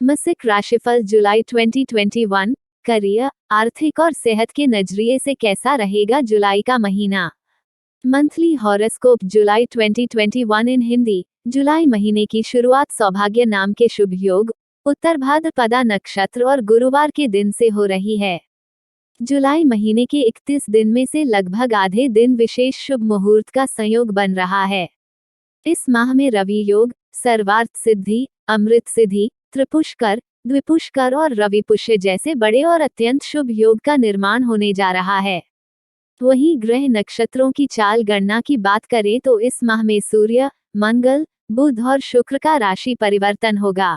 मासिक राशिफल जुलाई 2021। करियर, आर्थिक और सेहत के नजरिए से कैसा रहेगा जुलाई का महीना। मंथली हॉरोस्कोप जुलाई 2021 इन हिंदी। जुलाई महीने की शुरुआत सौभाग्य नाम के शुभ योग, उत्तर भाद्रपदा नक्षत्र और गुरुवार के दिन से हो रही है। जुलाई महीने के 31 दिन में से लगभग आधे दिन विशेष शुभ मुहूर्त का संयोग बन रहा है। इस माह में रवि योग, सर्वार्थ सिद्धि, अमृत सिद्धि, त्रिपुष्कर, द्विपुष्कर और रवि पुष्य जैसे बड़े और अत्यंत शुभ योग का निर्माण होने जा रहा है। वहीं ग्रह नक्षत्रों की चाल गणना की बात करें तो इस माह में सूर्य, मंगल, बुध और शुक्र का राशि परिवर्तन होगा।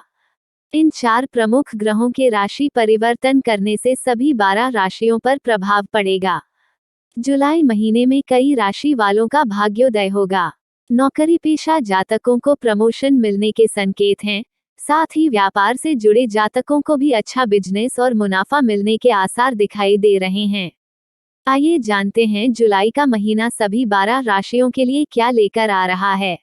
इन 4 प्रमुख ग्रहों के राशि परिवर्तन करने से सभी 12 राशियों पर प्रभाव पड़ेगा। जुलाई महीने में कई राशि वालों का भाग्योदय होगा। नौकरी पेशा जातकों को प्रमोशन मिलने के संकेत हैं, साथ ही व्यापार से जुड़े जातकों को भी अच्छा बिजनेस और मुनाफा मिलने के आसार दिखाई दे रहे हैं। आइए जानते हैं जुलाई का महीना सभी 12 राशियों के लिए क्या लेकर आ रहा है।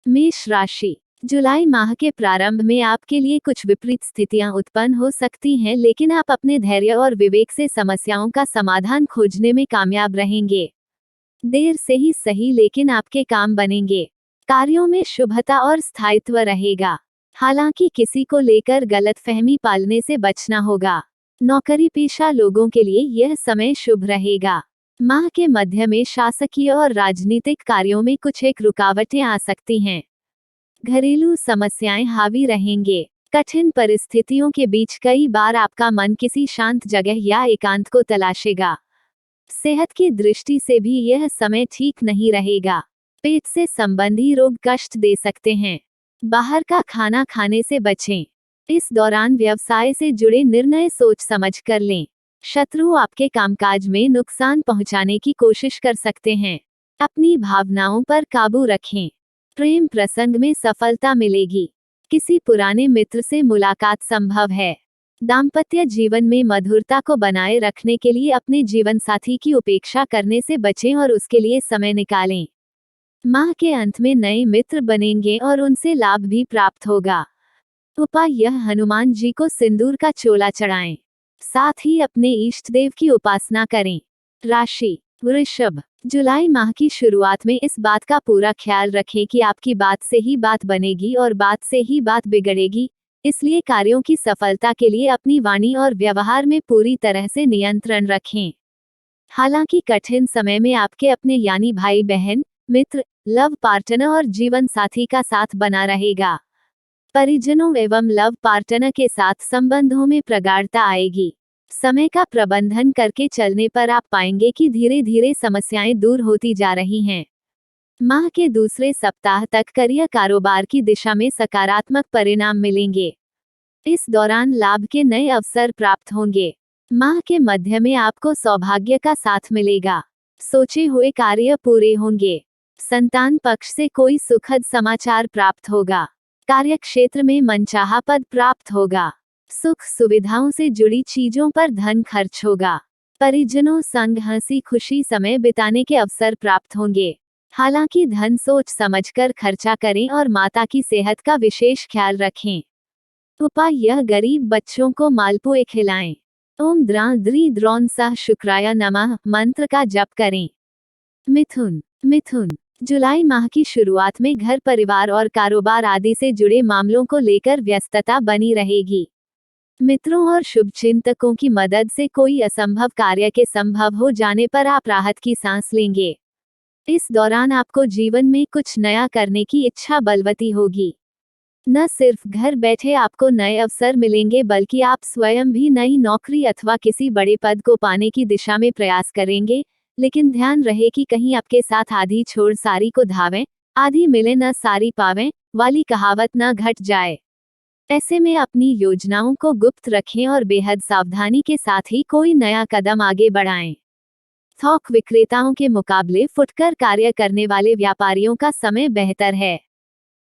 मेष राशि। जुलाई माह के प्रारंभ में आपके लिए कुछ विपरीत स्थितियां उत्पन्न हो सकती हैं, लेकिन आप अपने धैर्य और विवेक से समस्याओं का समाधान खोजने में कामयाब रहेंगे। देर से ही सही, लेकिन आपके काम बनेंगे। कार्यों में शुभता और स्थायित्व रहेगा। हालांकि किसी को लेकर गलतफहमी पालने से बचना होगा। नौकरी पेशा लोगों के लिए यह समय शुभ रहेगा। माह के मध्य में शासकीय और राजनीतिक कार्यों में कुछ एक रुकावटें आ सकती हैं। घरेलू समस्याएं हावी रहेंगे। कठिन परिस्थितियों के बीच कई बार आपका मन किसी शांत जगह या एकांत को तलाशेगा। सेहत की दृष्टि से भी यह समय ठीक नहीं रहेगा। पेट से संबंधी रोग कष्ट दे सकते हैं। बाहर का खाना खाने से बचें। इस दौरान व्यवसाय से जुड़े निर्णय सोच समझ कर लें। शत्रु आपके कामकाज में नुकसान पहुंचाने की कोशिश कर सकते हैं। अपनी भावनाओं पर काबू रखें। प्रेम प्रसंग में सफलता मिलेगी। किसी पुराने मित्र से मुलाकात संभव है। दाम्पत्य जीवन में मधुरता को बनाए रखने के लिए अपने जीवन साथी की उपेक्षा करने से बचें और उसके लिए समय निकालें। माह के अंत में नए मित्र बनेंगे और उनसे लाभ भी प्राप्त होगा। उपाय यह हनुमान जी को सिंदूर का चोला चढ़ाएं। साथ ही अपने इष्ट देव की उपासना करें। राशि वृषभ। जुलाई माह की शुरुआत में इस बात का पूरा ख्याल रखें कि आपकी बात से ही बात बनेगी और बात से ही बात बिगड़ेगी, इसलिए कार्यों की सफलता के लिए अपनी वाणी और व्यवहार में पूरी तरह से नियंत्रण रखें। हालांकि कठिन समय में आपके अपने यानी भाई बहन, मित्र, लव पार्टनर और जीवन साथी का साथ बना रहेगा। परिजनों एवं लव पार्टनर के साथ संबंधों में प्रगाढ़ता आएगी। समय का प्रबंधन करके चलने पर आप पाएंगे कि धीरे धीरे समस्याएं दूर होती जा रही हैं। माह के दूसरे सप्ताह तक करियर कारोबार की दिशा में सकारात्मक परिणाम मिलेंगे। इस दौरान लाभ के नए अवसर प्राप्त होंगे। माह के मध्य में आपको सौभाग्य का साथ मिलेगा। सोचे हुए कार्य पूरे होंगे। संतान पक्ष से कोई सुखद समाचार प्राप्त होगा। कार्यक्षेत्र में मनचाहा पद प्राप्त होगा। सुख सुविधाओं से जुड़ी चीजों पर धन खर्च होगा। परिजनों संग हंसी खुशी समय बिताने के अवसर प्राप्त होंगे। हालांकि धन सोच समझकर खर्चा करें और माता की सेहत का विशेष ख्याल रखें। उपाय यह गरीब बच्चों को मालपुए खिलाएं। ओम द्रां द्री द्रौन सह शुक्राय नमः मंत्र का जप करें। मिथुन। जुलाई माह की शुरुआत में घर परिवार और कारोबार आदि से जुड़े मामलों को लेकर व्यस्तता बनी रहेगी। मित्रों और शुभचिंतकों की मदद से कोई असंभव कार्य के संभव हो जाने पर आप राहत की सांस लेंगे। इस दौरान आपको जीवन में कुछ नया करने की इच्छा बलवती होगी। न सिर्फ घर बैठे आपको नए अवसर मिलेंगे, बल्कि आप स्वयं भी नई नौकरी अथवा किसी बड़े पद को पाने की दिशा में प्रयास करेंगे। लेकिन ध्यान रहे कि कहीं आपके साथ आधी छोड़ सारी को धावें, आधी मिले न सारी पावें वाली कहावत न घट जाए। ऐसे में अपनी योजनाओं को गुप्त रखें और बेहद सावधानी के साथ ही कोई नया कदम आगे बढ़ाएं। थोक विक्रेताओं के मुकाबले फुटकर कार्य करने वाले व्यापारियों का समय बेहतर है।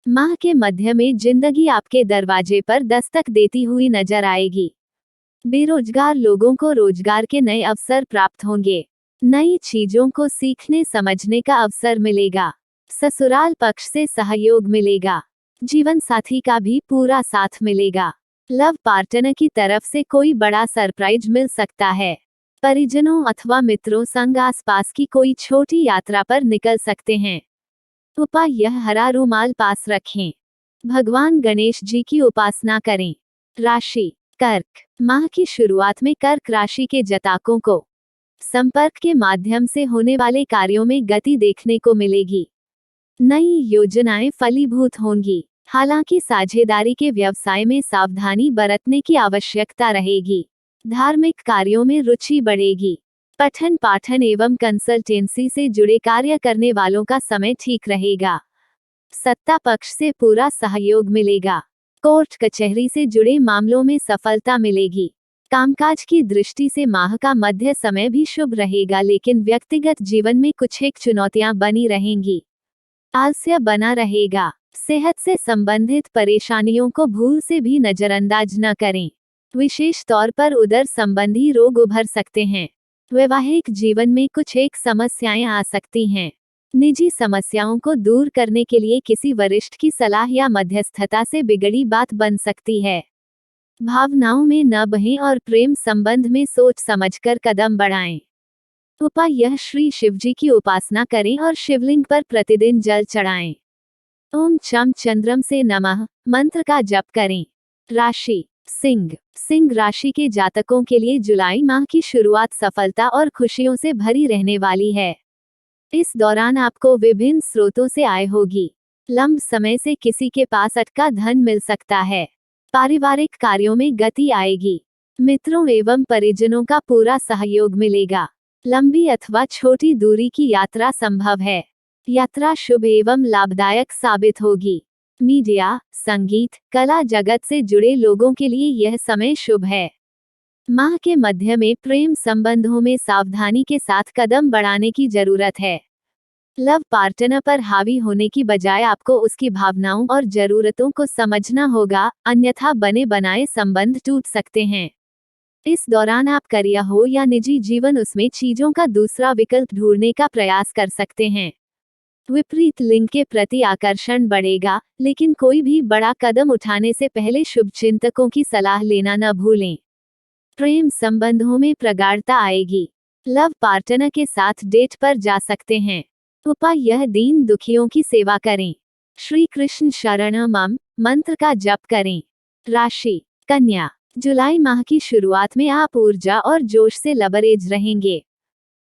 माह के मध्य में जिंदगी आपके दरवाजे पर दस्तक देती हुई नजर आएगी। बेरोजगार लोगों को रोजगार के नए अवसर प्राप्त होंगे। नई चीजों को सीखने समझने का अवसर मिलेगा। ससुराल पक्ष से सहयोग मिलेगा। जीवन साथी का भी पूरा साथ मिलेगा। लव पार्टनर की तरफ से कोई बड़ा सरप्राइज मिल सकता है। परिजनों अथवा मित्रों संग आसपास की कोई छोटी यात्रा पर निकल सकते हैं। उपाय: यह हरा रुमाल पास रखें। भगवान गणेश जी की उपासना करें। राशि: कर्क। माह की शुरुआत में कर्क राशि के जातकों को संपर्क के माध्यम से होने वाले कार्यों में गति देखने को मिलेगी। नई योजनाएं फलीभूत होंगी। हालांकि साझेदारी के व्यवसाय में सावधानी बरतने की आवश्यकता रहेगी। धार्मिक कार्यों में रुचि बढ़ेगी। पठन पाठन एवं कंसल्टेंसी से जुड़े कार्य करने वालों का समय ठीक रहेगा। सत्ता पक्ष से पूरा सहयोग मिलेगा। कोर्ट कचहरी से जुड़े मामलों में सफलता मिलेगी। कामकाज की दृष्टि से माह का मध्य समय भी शुभ रहेगा, लेकिन व्यक्तिगत जीवन में कुछ एक चुनौतियां बनी रहेंगी। आलस्य बना रहेगा। सेहत से संबंधित परेशानियों को भूल से भी नजरअंदाज न करें। विशेष तौर पर उदर संबंधी रोग उभर सकते हैं। वैवाहिक जीवन में कुछ एक समस्याएं आ सकती हैं। निजी समस्याओं को दूर करने के लिए किसी वरिष्ठ की सलाह या मध्यस्थता से बिगड़ी बात बन सकती है। भावनाओं में न बहें और प्रेम संबंध में सोच समझकर कदम बढ़ाएं। उपाय: यह श्री शिवजी की उपासना करें और शिवलिंग पर प्रतिदिन जल चढ़ाएं। ओम चम चंद्रम से नमः मंत्र का जप करें। राशि: सिंह। सिंह राशि के जातकों के लिए जुलाई माह की शुरुआत सफलता और खुशियों से भरी रहने वाली है। इस दौरान आपको विभिन्न स्रोतों से आय होगी। लंबे समय से किसी के पास अटका धन मिल सकता है। पारिवारिक कार्यों में गति आएगी। मित्रों एवं परिजनों का पूरा सहयोग मिलेगा। लंबी अथवा छोटी दूरी की यात्रा संभव है। यात्रा शुभ एवं लाभदायक साबित होगी। मीडिया, संगीत, कला जगत से जुड़े लोगों के लिए यह समय शुभ है। माह के मध्य में प्रेम संबंधों में सावधानी के साथ कदम बढ़ाने की जरूरत है। लव पार्टनर पर हावी होने की बजाय आपको उसकी भावनाओं और जरूरतों को समझना होगा, अन्यथा बने बनाए संबंध टूट सकते हैं। इस दौरान आप करियर हो या निजी जीवन, उसमें चीजों का दूसरा विकल्प ढूंढने का प्रयास कर सकते हैं। विपरीत लिंग के प्रति आकर्षण बढ़ेगा, लेकिन कोई भी बड़ा कदम उठाने से पहले शुभचिंतकों की सलाह लेना न भूलें। प्रेम संबंधों में प्रगाढ़ता आएगी। लव पार्टनर के साथ डेट पर जा सकते हैं। उपाय: यह दीन दुखियों की सेवा करें। श्री कृष्ण शरणम मंत्र का जप करें। राशि: कन्या। जुलाई माह की शुरुआत में आप ऊर्जा और जोश से लबरेज रहेंगे।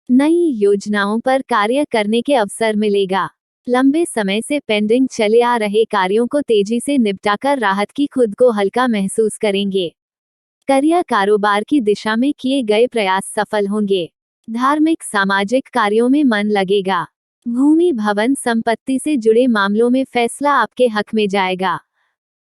नई योजनाओं पर कार्य करने के अवसर मिलेगा। लंबे समय से पेंडिंग चले आ रहे कार्यों को तेजी से निपटाकर राहत की खुद को हल्का महसूस करेंगे। करियर कारोबार की दिशा में किए गए प्रयास सफल होंगे। धार्मिक सामाजिक कार्यों में मन लगेगा। भूमि भवन संपत्ति से जुड़े मामलों में फैसला आपके हक में जाएगा।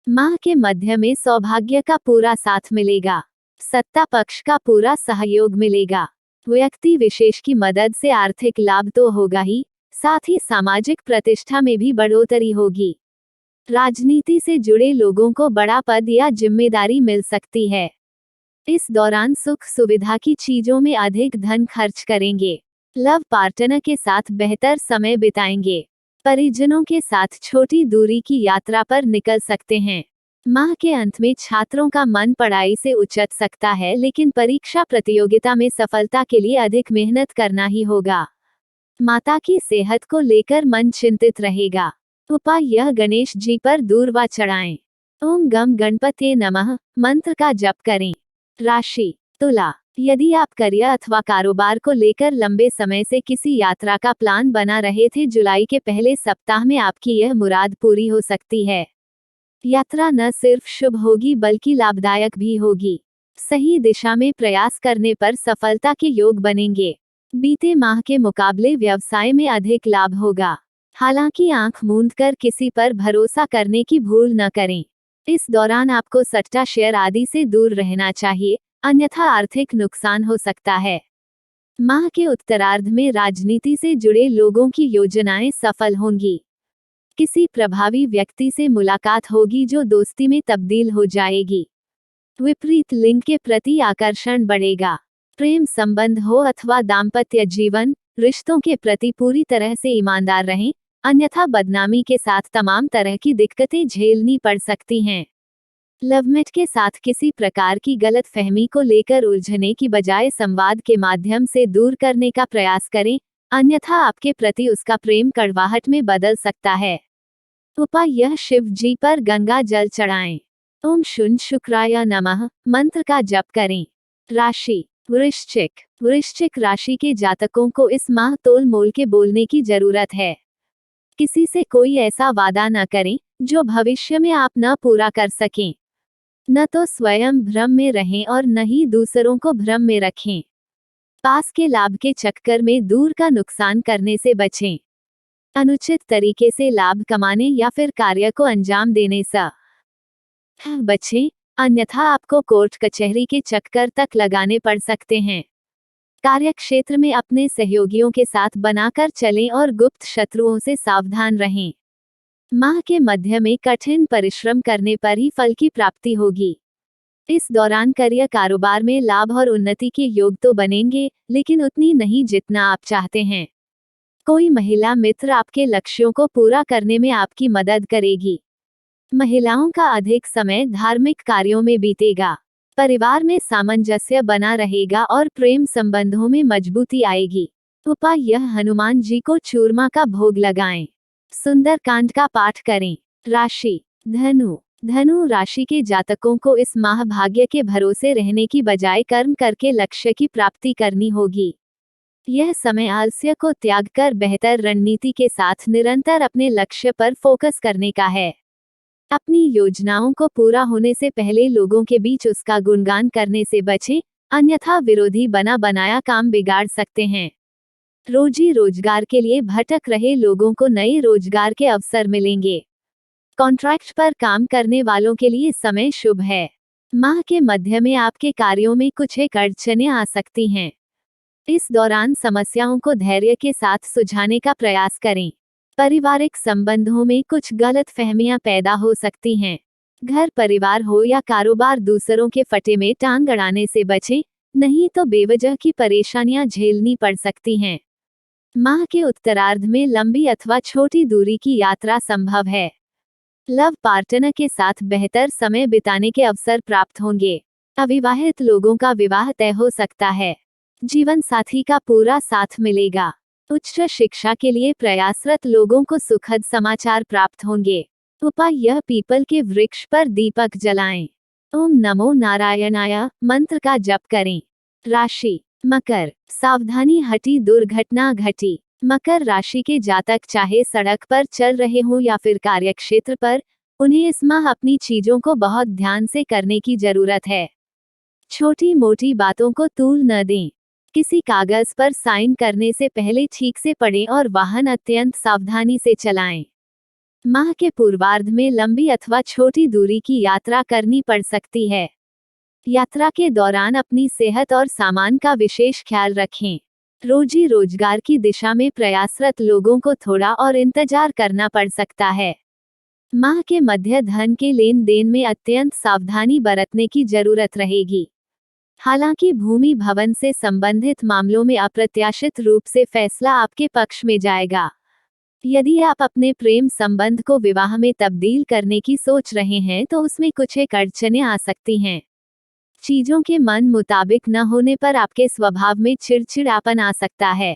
माह के मध्य में सौभाग्य का पूरा साथ मिलेगा। सत्ता पक्ष का पूरा सहयोग मिलेगा। व्यक्ति विशेष की मदद से आर्थिक लाभ तो होगा ही, साथ ही सामाजिक प्रतिष्ठा में भी बढ़ोतरी होगी। राजनीति से जुड़े लोगों को बड़ा पद या जिम्मेदारी मिल सकती है। इस दौरान सुख सुविधा की चीजों में अधिक धन खर्च करेंगे। लव पार्टनर के साथ बेहतर समय बिताएंगे। परिजनों के साथ छोटी दूरी की यात्रा पर निकल सकते हैं। माह के अंत में छात्रों का मन पढ़ाई से उचट सकता है, लेकिन परीक्षा प्रतियोगिता में सफलता के लिए अधिक मेहनत करना ही होगा। माता की सेहत को लेकर मन चिंतित रहेगा। उपाय: यह गणेश जी पर दूर्वा चढ़ाएं। ओम गम गणपते नमः मंत्र का जप करें। राशि: तुला। यदि आप करियर अथवा कारोबार को लेकर लंबे समय से किसी यात्रा का प्लान बना रहे थे, जुलाई के पहले सप्ताह में आपकी यह मुराद पूरी हो सकती है। यात्रा न सिर्फ शुभ होगी बल्कि लाभदायक भी होगी। सही दिशा में प्रयास करने पर सफलता के योग बनेंगे। बीते माह के मुकाबले व्यवसाय में अधिक लाभ होगा। हालांकि आंख मूंद कर किसी पर भरोसा करने की भूल न करें। इस दौरान आपको सट्टा शेयर आदि से दूर रहना चाहिए, अन्यथा आर्थिक नुकसान हो सकता है। माह के उत्तरार्ध में राजनीति से जुड़े लोगों की योजनाएं सफल होंगी। किसी प्रभावी व्यक्ति से मुलाकात होगी जो दोस्ती में तब्दील हो जाएगी। विपरीत लिंग के प्रति आकर्षण बढ़ेगा। प्रेम संबंध हो अथवा दाम्पत्य जीवन, रिश्तों के प्रति पूरी तरह से ईमानदार रहें, अन्यथा बदनामी के साथ तमाम तरह की दिक्कतें झेलनी पड़ सकती हैं। लवमेट के साथ किसी प्रकार की गलत फहमी को लेकर उलझने की बजाय संवाद के माध्यम से दूर करने का प्रयास करें, अन्यथा आपके प्रति उसका प्रेम कड़वाहट में बदल सकता है। उपाय: यह शिव जी पर गंगा जल चढ़ाएं। ओम शुन शुक्राय नमः मंत्र का जप करें। राशि: वृश्चिक। वृश्चिक राशि के जातकों को इस माह तोल मोल के बोलने की जरूरत है। किसी से कोई ऐसा वादा न करें जो भविष्य में आप न पूरा कर सकें। न तो स्वयं भ्रम में रहें और न ही दूसरों को भ्रम में रखें। पास के लाभ के चक्कर में दूर का नुकसान करने से बचें। अनुचित तरीके से लाभ कमाने या फिर कार्य को अंजाम देने से बचें, अन्यथा आपको कोर्ट कचहरी के चक्कर तक लगाने पड़ सकते हैं। कार्यक्षेत्र में अपने सहयोगियों के साथ बनाकर चलें और गुप्त शत्रुओं से सावधान रहें। माह के मध्य में कठिन परिश्रम करने पर ही फल की प्राप्ति होगी। इस दौरान करियर कारोबार में लाभ और उन्नति के योग तो बनेंगे, लेकिन उतनी नहीं जितना आप चाहते हैं। कोई महिला मित्र आपके लक्ष्यों को पूरा करने में आपकी मदद करेगी। महिलाओं का अधिक समय धार्मिक कार्यों में बीतेगा। परिवार में सामंजस्य बना रहेगा और प्रेम संबंधों में मजबूती आएगी। उपाय: यह हनुमान जी को चूरमा का भोग लगाएं। सुंदरकांड का पाठ करें। राशि: धनु। धनु राशि के जातकों को इस माह भाग्य के भरोसे रहने की बजाय कर्म करके लक्ष्य की प्राप्ति करनी होगी। यह समय आलस्य को त्याग कर बेहतर रणनीति के साथ निरंतर अपने लक्ष्य पर फोकस करने का है। अपनी योजनाओं को पूरा होने से पहले लोगों के बीच उसका गुणगान करने से बचें, अन्यथा विरोधी बना बनाया काम बिगाड़ सकते हैं। रोजी रोजगार के लिए भटक रहे लोगों को नए रोजगार के अवसर मिलेंगे। कॉन्ट्रैक्ट पर काम करने वालों के लिए समय शुभ है। माह के मध्य में आपके कार्यों में कुछ एक अड़चनें आ सकती हैं। इस दौरान समस्याओं को धैर्य के साथ सुलझाने का प्रयास करें। पारिवारिक संबंधों में कुछ गलत फहमियां पैदा हो सकती हैं। घर परिवार हो या कारोबार, दूसरों के फटे में टांग अड़ाने से बचें, नहीं तो बेवजह की परेशानियां झेलनी पड़ सकती हैं। माह के उत्तरार्ध में लंबी अथवा छोटी दूरी की यात्रा संभव है। लव पार्टनर के साथ बेहतर समय बिताने के अवसर प्राप्त होंगे। अविवाहित लोगों का विवाह तय हो सकता है। जीवन साथी का पूरा साथ मिलेगा। उच्च शिक्षा के लिए प्रयासरत लोगों को सुखद समाचार प्राप्त होंगे। उपाय: यह पीपल के वृक्ष पर दीपक जलाएं। ओम नमो नारायणाय मंत्र का जप करें। राशि: मकर। सावधानी हटी दुर्घटना घटी। मकर राशि के जातक चाहे सड़क पर चल रहे हों या फिर कार्यक्षेत्र पर, उन्हें इस माह अपनी चीजों को बहुत ध्यान से करने की जरूरत है। छोटी मोटी बातों को तूल न दें। किसी कागज पर साइन करने से पहले ठीक से पढ़ें और वाहन अत्यंत सावधानी से चलाएं। माह के पूर्वार्ध में लंबी अथवा छोटी दूरी की यात्रा करनी पड़ सकती है। यात्रा के दौरान अपनी सेहत और सामान का विशेष ख्याल रखें। रोजी रोजगार की दिशा में प्रयासरत लोगों को थोड़ा और इंतजार करना पड़ सकता है। माह के मध्य धन के लेन देन में अत्यंत सावधानी बरतने की जरूरत रहेगी। हालांकि भूमि भवन से संबंधित मामलों में अप्रत्याशित रूप से फैसला आपके पक्ष में जाएगा। यदि आप अपने प्रेम संबंध को विवाह में तब्दील करने की सोच रहे हैं तो उसमें कुछ एक अड़चनें आ सकती हैं। चीजों के मन मुताबिक न होने पर आपके स्वभाव में चिड़चिड़ापन आ सकता है।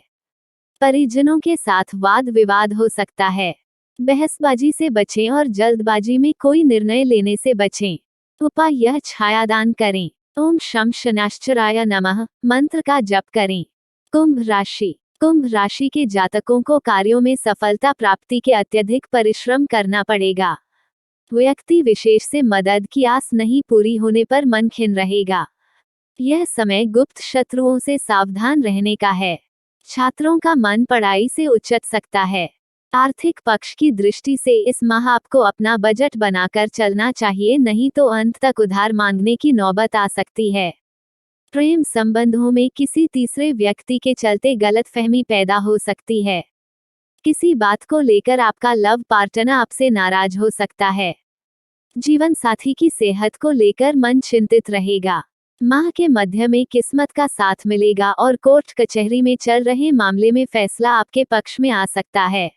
परिजनों के साथ वाद विवाद हो सकता है। बहसबाजी से बचें और जल्दबाजी में कोई निर्णय लेने से बचें। उपाय: यह छायादान करें। ओम शम शनाश्चराय नमः मंत्र का जप करें। कुंभ राशि। कुंभ राशि के जातकों को कार्यों में सफलता प्राप्ति के अत्यधिक परिश्रम करना पड़ेगा। व्यक्ति विशेष से मदद की आस नहीं पूरी होने पर मन खिन्न रहेगा। यह समय गुप्त शत्रुओं से सावधान रहने का है। छात्रों का मन पढ़ाई से उचट सकता है। आर्थिक पक्ष की दृष्टि से इस माह आपको अपना बजट बनाकर चलना चाहिए, नहीं तो अंत तक उधार मांगने की नौबत आ सकती है। प्रेम संबंधों में किसी तीसरे व्यक्ति के चलते गलतफहमी पैदा हो सकती है। किसी बात को लेकर आपका लव पार्टनर आपसे नाराज हो सकता है। जीवन साथी की सेहत को लेकर मन चिंतित रहेगा। माह के मध्य में किस्मत का साथ मिलेगा और कोर्ट कचहरी में चल रहे मामले में फैसला आपके पक्ष में आ सकता है।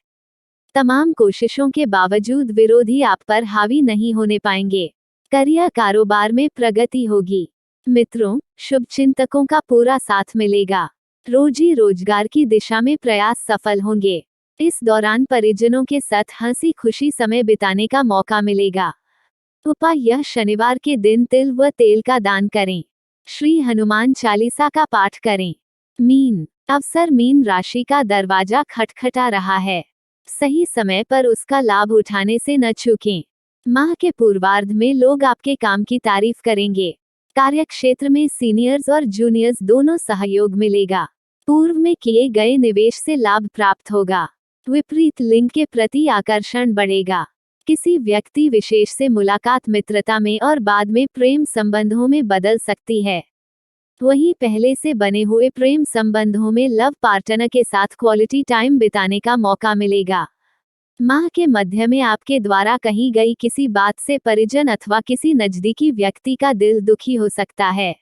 तमाम कोशिशों के बावजूद विरोधी आप पर हावी नहीं होने पाएंगे। करियर कारोबार में प्रगति होगी। मित्रों, शुभ चिंतकों का पूरा साथ मिलेगा। रोजी रोजगार की दिशा में प्रयास सफल होंगे। इस दौरान परिजनों के साथ हंसी खुशी समय बिताने का मौका मिलेगा। उपाय: यह शनिवार के दिन तिल व तेल का दान करें। श्री हनुमान चालीसा का पाठ करें। मीन अवसर: मीन राशि का दरवाजा खटखटा रहा है। सही समय पर उसका लाभ उठाने से न चूकें। माह के पूर्वार्ध में लोग आपके काम की तारीफ करेंगे। कार्यक्षेत्र में सीनियर्स और जूनियर्स दोनों सहयोग मिलेगा। पूर्व में किए गए निवेश से लाभ प्राप्त होगा। विपरीत लिंग के प्रति आकर्षण बढ़ेगा। किसी व्यक्ति विशेष से मुलाकात मित्रता में और बाद में प्रेम संबंधों में बदल सकती है। वहीं पहले से बने हुए प्रेम संबंधों में लव पार्टनर के साथ क्वालिटी टाइम बिताने का मौका मिलेगा। माह के मध्य में आपके द्वारा कही गई किसी बात से परिजन अथवा किसी नजदीकी व्यक्ति का दिल दुखी हो सकता है।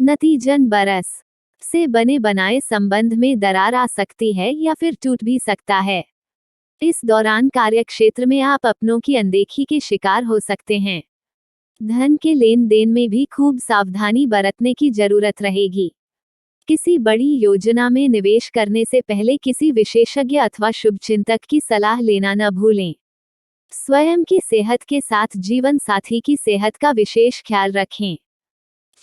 नतीजन बरस से बने बनाए संबंध में दरार आ सकती है या फिर टूट भी सकता है। इस दौरान कार्यक्षेत्र में आप अपनों की अनदेखी के शिकार हो सकते हैं। धन के लेन देन में भी खूब सावधानी बरतने की जरूरत रहेगी। किसी बड़ी योजना में निवेश करने से पहले किसी विशेषज्ञ अथवा शुभचिंतक की सलाह लेना न भूलें। स्वयं की सेहत के साथ जीवन साथी की सेहत का विशेष ख्याल रखें।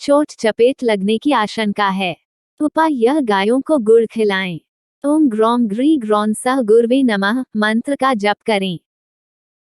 चोट चपेट लगने की आशंका है। उपाय: यह गायों को गुड़ खिलाएं। ओम ग्रौम ग्री ग्रौन सह गुरवे नमः मंत्र का जप करें।